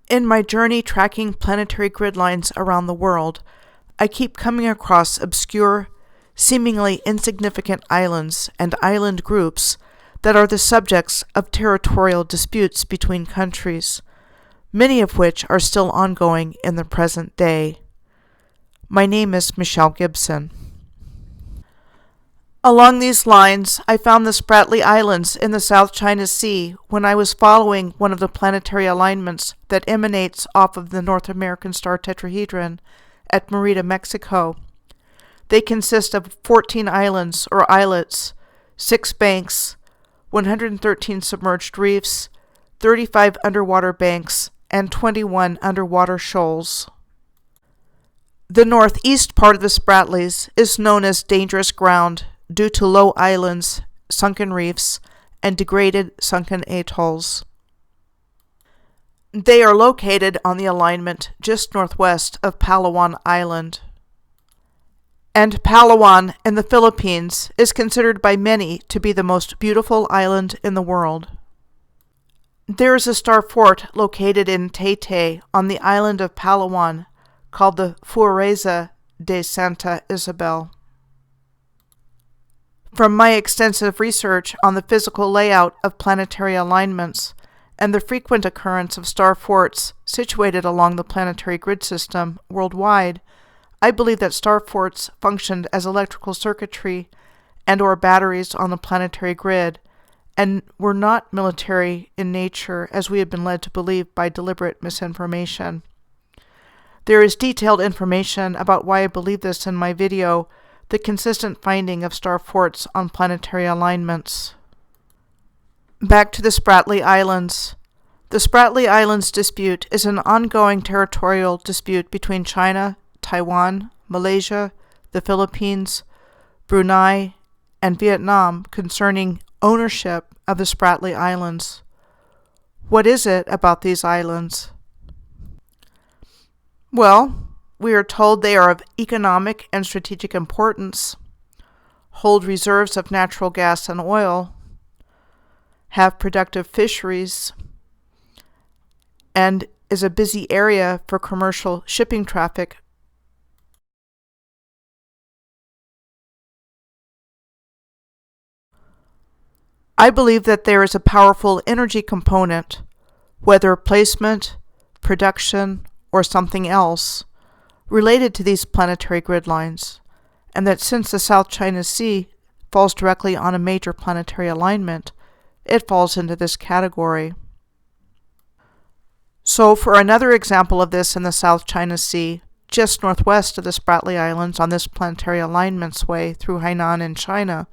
In my journey tracking planetary grid lines around the world, I keep coming across obscure, seemingly insignificant islands and island groups that are the subjects of territorial disputes between countries, many of which are still ongoing in the present day. My name is Michelle Gibson. Along these lines, I found the Spratly Islands in the South China Sea when I was following one of the planetary alignments that emanates off of the North American star tetrahedron at Merida, Mexico. They consist of 14 islands or islets, 6 banks, 113 submerged reefs, 35 underwater banks, and 21 underwater shoals. The northeast part of the Spratlys is known as dangerous ground due to low islands, sunken reefs, and degraded sunken atolls. They are located on the alignment just northwest of Palawan Island. And Palawan in the Philippines is considered by many to be the most beautiful island in the world. There is a star fort located in Taytay on the island of Palawan called the Fuerza de Santa Isabel. From my extensive research on the physical layout of planetary alignments and the frequent occurrence of star forts situated along the planetary grid system worldwide, I believe that star forts functioned as electrical circuitry and/or batteries on the planetary grid and were not military in nature as we had been led to believe by deliberate misinformation. There is detailed information about why I believe this in my video, The Consistent Finding of Star Forts on Planetary Alignments. Back to the Spratly Islands. The Spratly Islands dispute is an ongoing territorial dispute between China, Taiwan, Malaysia, the Philippines, Brunei, and Vietnam concerning ownership of the Spratly Islands. What is it about these islands? Well, we are told they are of economic and strategic importance, hold reserves of natural gas and oil, have productive fisheries, and is a busy area for commercial shipping traffic. I believe that there is a powerful energy component, whether placement, production, or something else, related to these planetary grid lines, and that since the South China Sea falls directly on a major planetary alignment, it falls into this category. So for another example of this in the South China Sea, just northwest of the Spratly Islands on this planetary alignment's way through Hainan in China,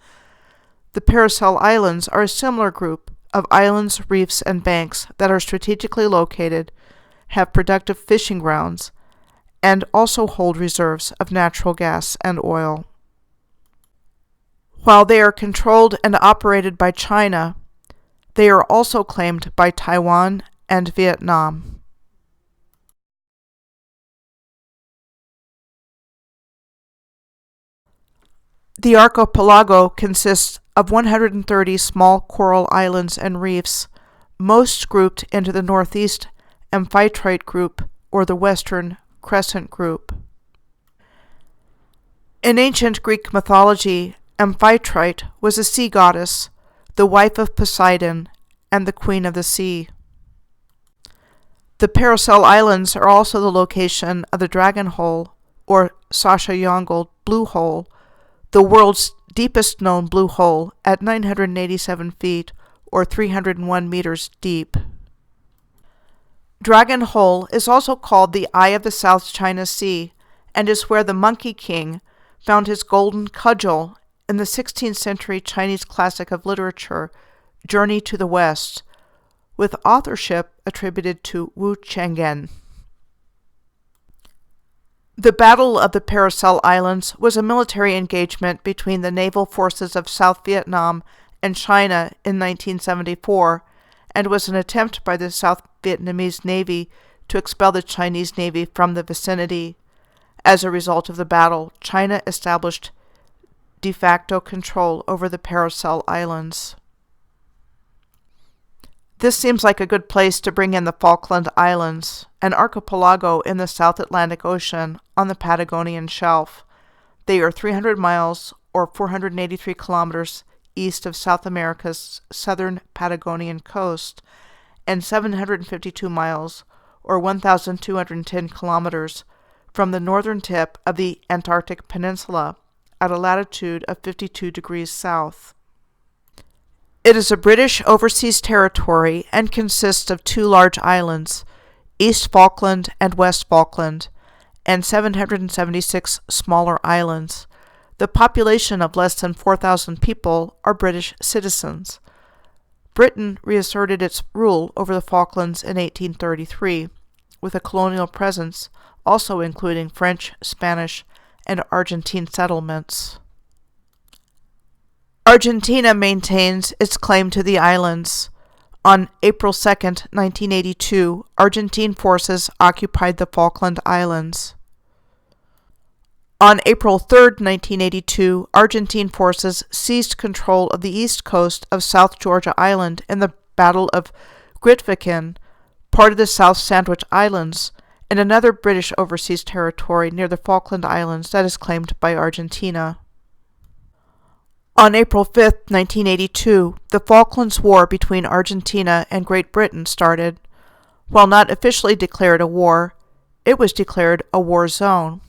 the Paracel Islands are a similar group of islands, reefs, and banks that are strategically located, have productive fishing grounds, and also hold reserves of natural gas and oil. While they are controlled and operated by China, they are also claimed by Taiwan and Vietnam. The archipelago consists of 130 small coral islands and reefs, most grouped into the northeast Amphitrite group or the western Crescent group. In ancient Greek mythology, Amphitrite was a sea goddess, the wife of Poseidon, and the queen of the sea. The Paracel Islands are also the location of the Dragon Hole, or Sasha-Yongle Blue Hole, the world's deepest known blue hole at 987 feet, or 301 meters deep. Dragon Hole is also called the Eye of the South China Sea and is where the Monkey King found his golden cudgel in the 16th century Chinese classic of literature, Journey to the West, with authorship attributed to Wu Chang'an. The Battle of the Paracel Islands was a military engagement between the naval forces of South Vietnam and China in 1974, and was an attempt by the South Vietnamese Navy to expel the Chinese Navy from the vicinity. As a result of the battle, China established de facto control over the Paracel Islands. This seems like a good place to bring in the Falkland Islands, an archipelago in the South Atlantic Ocean on the Patagonian shelf. They are 300 miles or 483 kilometers east of South America's southern Patagonian coast and 752 miles or 1,210 kilometers from the northern tip of the Antarctic Peninsula at a latitude of 52 degrees south. It is a British overseas territory and consists of two large islands, East Falkland and West Falkland, and 776 smaller islands. The population of less than 4,000 people are British citizens. Britain reasserted its rule over the Falklands in 1833, with a colonial presence also including French, Spanish, and Argentine settlements. Argentina maintains its claim to the islands. On April 2, 1982, Argentine forces occupied the Falkland Islands. On April 3, 1982, Argentine forces seized control of the east coast of South Georgia Island in the Battle of Gridlines, part of the South Sandwich Islands, and another British overseas territory near the Falkland Islands that is claimed by Argentina. On April 5, 1982, the Falklands War between Argentina and Great Britain started. While not officially declared a war, it was declared a war zone.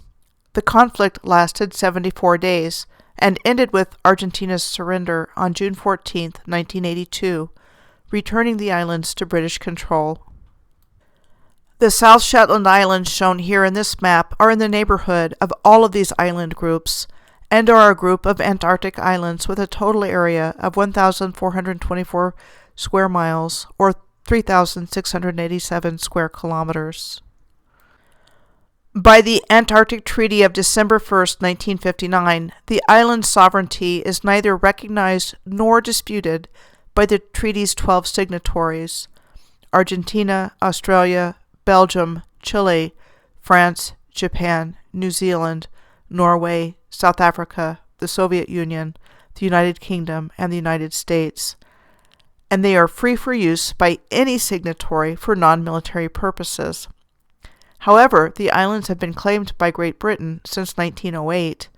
The conflict lasted 74 days and ended with Argentina's surrender on June 14, 1982, returning the islands to British control. The South Shetland Islands shown here in this map are in the neighborhood of all of these island groups and are a group of Antarctic islands with a total area of 1,424 square miles or 3,687 square kilometers. By the Antarctic Treaty of December 1, 1959, the island's sovereignty is neither recognized nor disputed by the treaty's 12 signatories: Argentina, Australia, Belgium, Chile, France, Japan, New Zealand, Norway, South Africa, the Soviet Union, the United Kingdom, and the United States, and they are free for use by any signatory for non-military purposes. However, the islands have been claimed by Great Britain since 1908,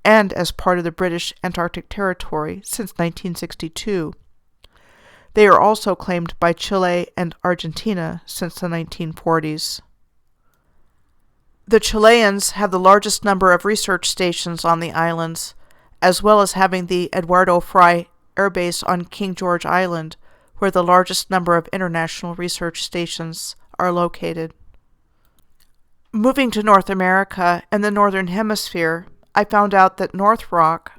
and as part of the British Antarctic Territory since 1962. They are also claimed by Chile and Argentina since the 1940s. The Chileans have the largest number of research stations on the islands, as well as having the Eduardo Frei Air Base on King George Island, where the largest number of international research stations are located. Moving to North America and the Northern Hemisphere, I found out that North Rock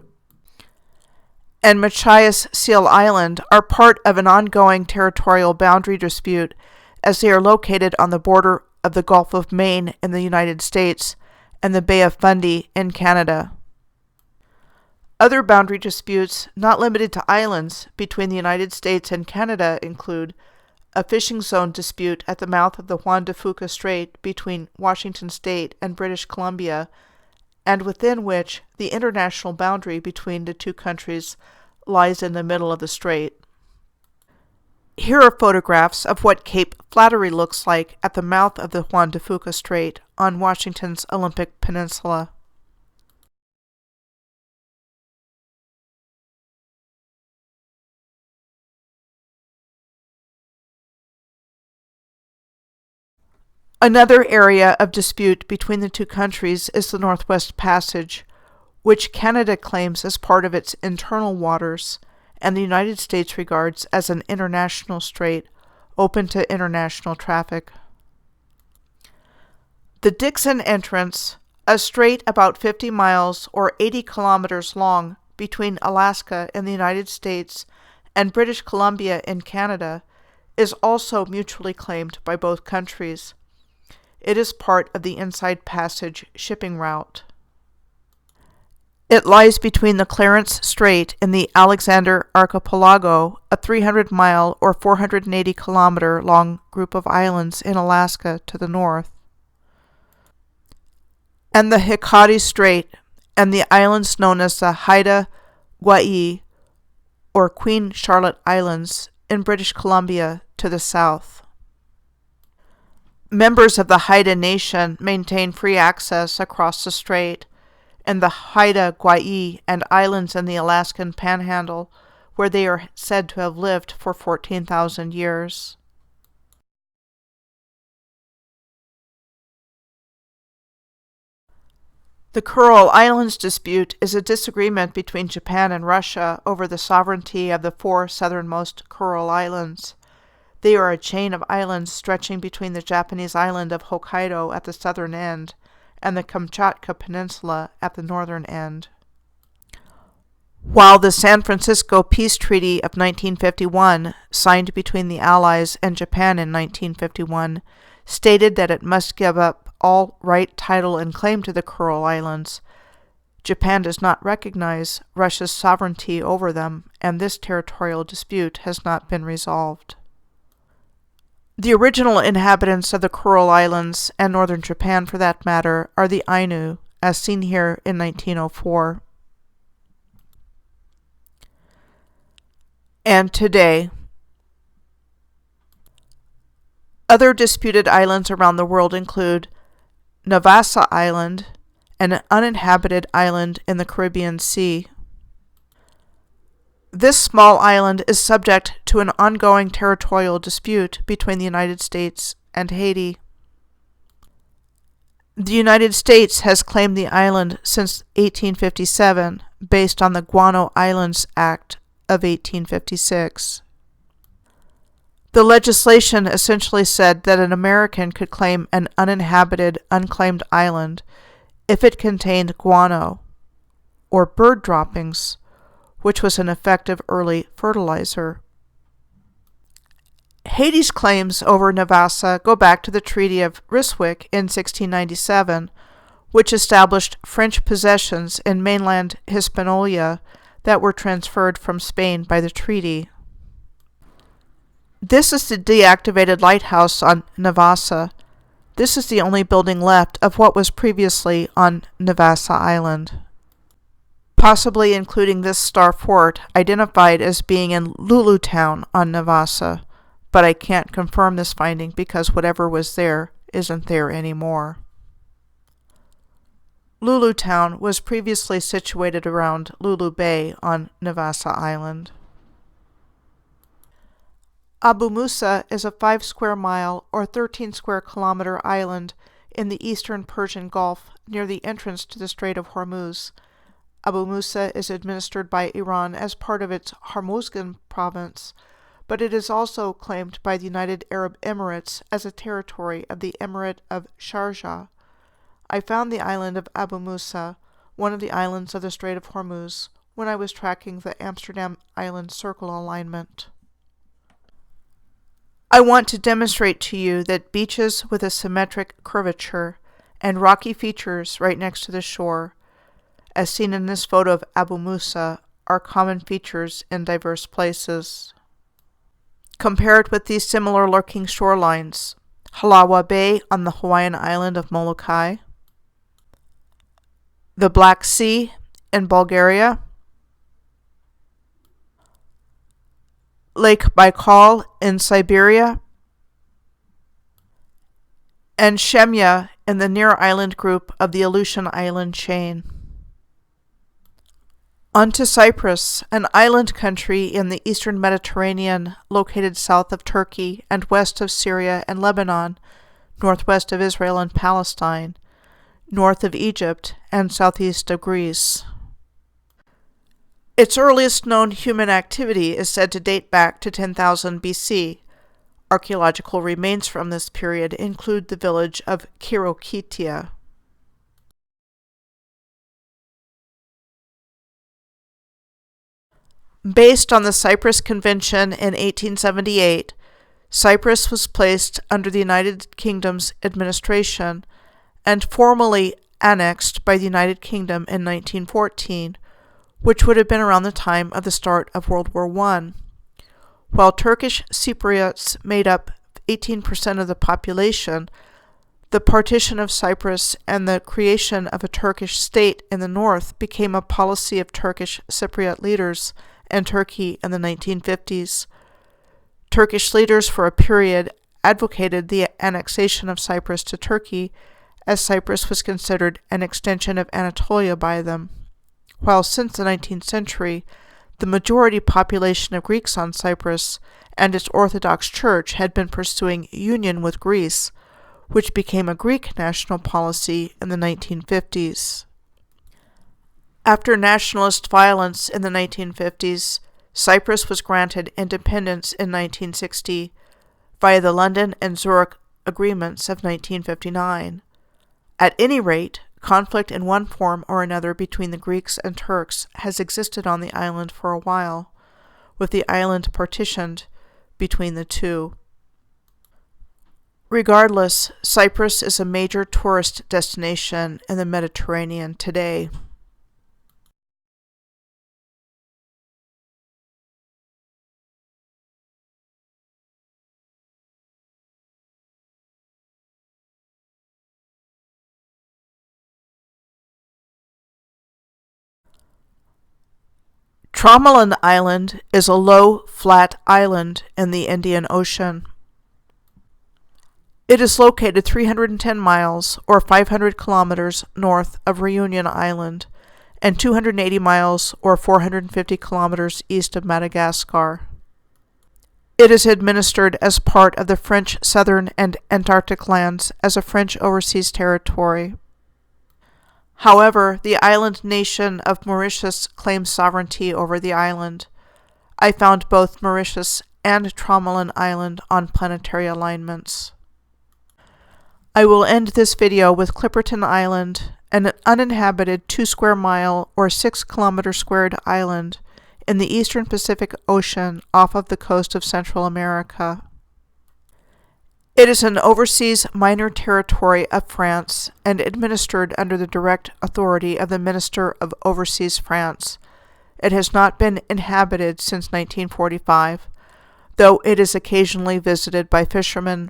and Machias Seal Island are part of an ongoing territorial boundary dispute, as they are located on the border of the Gulf of Maine in the United States and the Bay of Fundy in Canada. Other boundary disputes, not limited to islands, between the United States and Canada include a fishing zone dispute at the mouth of the Juan de Fuca Strait between Washington State and British Columbia, and within which the international boundary between the two countries lies in the middle of the strait. Here are photographs of what Cape Flattery looks like at the mouth of the Juan de Fuca Strait on Washington's Olympic Peninsula. Another area of dispute between the two countries is the Northwest Passage, which Canada claims as part of its internal waters, and the United States regards as an international strait open to international traffic. The Dixon Entrance, a strait about 50 miles or 80 kilometers long between Alaska in the United States and British Columbia in Canada, is also mutually claimed by both countries. It is part of the Inside Passage shipping route. It lies between the Clarence Strait and the Alexander Archipelago, a 300-mile or 480-kilometer long group of islands in Alaska to the north, and the Hecate Strait and the islands known as the Haida Gwaii or Queen Charlotte Islands in British Columbia to the south. Members of the Haida Nation maintain free access across the strait, and the Haida Gwaii and islands in the Alaskan Panhandle, where they are said to have lived for 14,000 years. The Kuril Islands dispute is a disagreement between Japan and Russia over the sovereignty of the 4 southernmost Kuril Islands. They are a chain of islands stretching between the Japanese island of Hokkaido at the southern end and the Kamchatka Peninsula at the northern end. While the San Francisco Peace Treaty of 1951, signed between the Allies and Japan in 1951, stated that it must give up all right, title, and claim to the Kuril Islands, Japan does not recognize Russia's sovereignty over them, and this territorial dispute has not been resolved. The original inhabitants of the Kuril Islands, and northern Japan for that matter, are the Ainu, as seen here in 1904. And today, other disputed islands around the world include Navassa Island, an uninhabited island in the Caribbean Sea. This small island is subject to an ongoing territorial dispute between the United States and Haiti. The United States has claimed the island since 1857, based on the Guano Islands Act of 1856. The legislation essentially said that an American could claim an uninhabited, unclaimed island if it contained guano, or bird droppings, which was an effective early fertilizer. Haiti's claims over Navassa go back to the Treaty of Ryswick in 1697, which established French possessions in mainland Hispaniola that were transferred from Spain by the treaty. This is the deactivated lighthouse on Navassa. This is the only building left of what was previously on Navassa Island, possibly including this star fort identified as being in Lulutown on Navassa, but I can't confirm this finding because whatever was there isn't there anymore. Lulutown was previously situated around Lulu Bay on Navassa Island. Abu Musa is a 5 square mile or 13 square kilometer island in the eastern Persian Gulf near the entrance to the Strait of Hormuz. Abu Musa is administered by Iran as part of its Hormuzgan province, but it is also claimed by the United Arab Emirates as a territory of the Emirate of Sharjah. I found the island of Abu Musa, one of the islands of the Strait of Hormuz, when I was tracking the Amsterdam Island Circle alignment. I want to demonstrate to you that beaches with a symmetric curvature and rocky features right next to the shore, as seen in this photo of Abu Musa, are common features in diverse places. Compare it with these similar lurking shorelines: Halawa Bay on the Hawaiian island of Molokai, the Black Sea in Bulgaria, Lake Baikal in Siberia, and Shemya in the near island group of the Aleutian Island chain. On to Cyprus, an island country in the eastern Mediterranean located south of Turkey and west of Syria and Lebanon, northwest of Israel and Palestine, north of Egypt, and southeast of Greece. Its earliest known human activity is said to date back to 10,000 BC. Archaeological remains from this period include the village of Kirokitia. Based on the Cyprus Convention in 1878, Cyprus was placed under the United Kingdom's administration and formally annexed by the United Kingdom in 1914, which would have been around the time of the start of World War I. While Turkish Cypriots made up 18% of the population, the partition of Cyprus and the creation of a Turkish state in the north became a policy of Turkish Cypriot leaders in Turkey in the 1950s. Turkish leaders for a period advocated the annexation of Cyprus to Turkey, as Cyprus was considered an extension of Anatolia by them, while since the 19th century, the majority population of Greeks on Cyprus and its Orthodox Church had been pursuing union with Greece, which became a Greek national policy in the 1950s. After nationalist violence in the 1950s, Cyprus was granted independence in 1960 via the London and Zurich Agreements of 1959. At any rate, conflict in one form or another between the Greeks and Turks has existed on the island for a while, with the island partitioned between the two. Regardless, Cyprus is a major tourist destination in the Mediterranean today. Tromelin Island is a low, flat island in the Indian Ocean. It is located 310 miles, or 500 kilometers, north of Reunion Island, and 280 miles, or 450 kilometers, east of Madagascar. It is administered as part of the French Southern and Antarctic lands as a French overseas territory. However, the island nation of Mauritius claims sovereignty over the island. I found both Mauritius and Tromelin Island on planetary alignments. I will end this video with Clipperton Island, an uninhabited 2 square mile or 6 kilometer squared island in the eastern Pacific Ocean off of the coast of Central America. It is an overseas minor territory of France and administered under the direct authority of the Minister of Overseas France. It has not been inhabited since 1945, though it is occasionally visited by fishermen,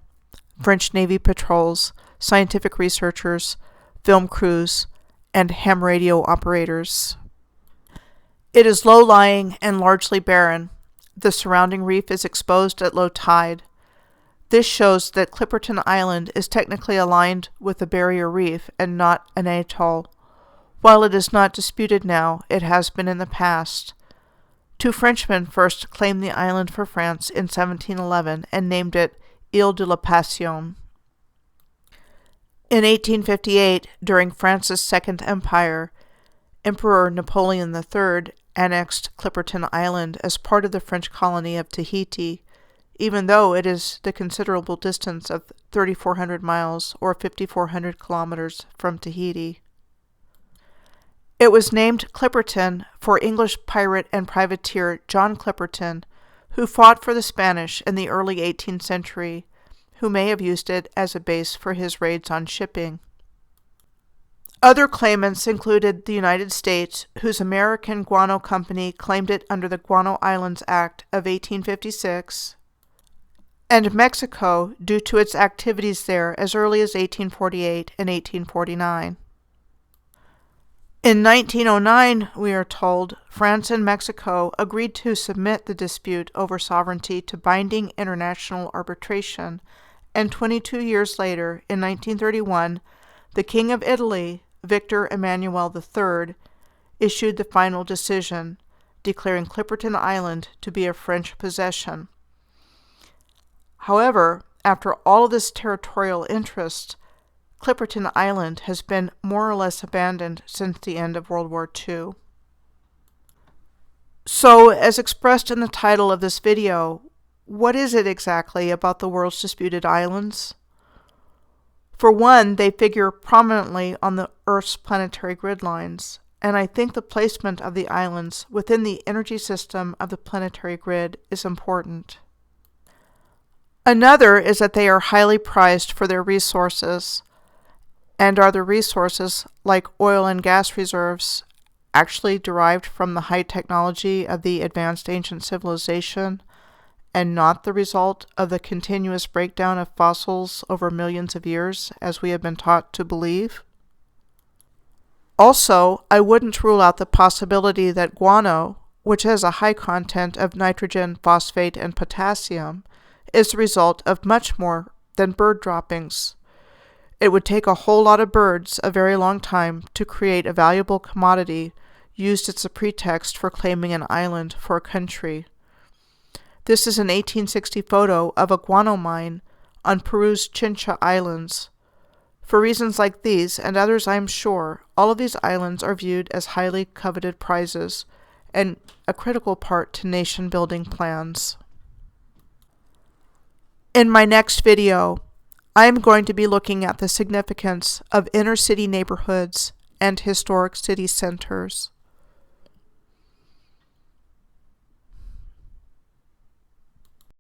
French Navy patrols, scientific researchers, film crews, and ham radio operators. It is low-lying and largely barren. The surrounding reef is exposed at low tide. This shows that Clipperton Island is technically aligned with the barrier reef and not an atoll. While it is not disputed now, it has been in the past. 2 Frenchmen first claimed the island for France in 1711 and named it Ile de la Passion. In 1858, during France's Second Empire, Emperor Napoleon III annexed Clipperton Island as part of the French colony of Tahiti, even though it is the considerable distance of 3,400 miles or 5,400 kilometers from Tahiti. It was named Clipperton for English pirate and privateer John Clipperton, who fought for the Spanish in the early 18th century, who may have used it as a base for his raids on shipping. Other claimants included the United States, whose American Guano Company claimed it under the Guano Islands Act of 1856, and Mexico due to its activities there as early as 1848 and 1849. In 1909, we are told, France and Mexico agreed to submit the dispute over sovereignty to binding international arbitration, and 22 years later, in 1931, the King of Italy, Victor Emmanuel III, issued the final decision, declaring Clipperton Island to be a French possession. However, after all of this territorial interest, Clipperton Island has been more or less abandoned since the end of World War II. So, as expressed in the title of this video, what is it exactly about the world's disputed islands? For one, they figure prominently on the Earth's planetary grid lines, and I think the placement of the islands within the energy system of the planetary grid is important. Another is that they are highly prized for their resources, and are the resources, like oil and gas reserves, actually derived from the high technology of the advanced ancient civilization, and not the result of the continuous breakdown of fossils over millions of years, as we have been taught to believe? Also, I wouldn't rule out the possibility that guano, which has a high content of nitrogen, phosphate, and potassium, is the result of much more than bird droppings. It would take a whole lot of birds a very long time to create a valuable commodity used as a pretext for claiming an island for a country. This is an 1860 photo of a guano mine on Peru's Chincha Islands. For reasons like these, and others I am sure, all of these islands are viewed as highly coveted prizes and a critical part to nation-building plans. In my next video, I am going to be looking at the significance of inner-city neighborhoods and historic city centers.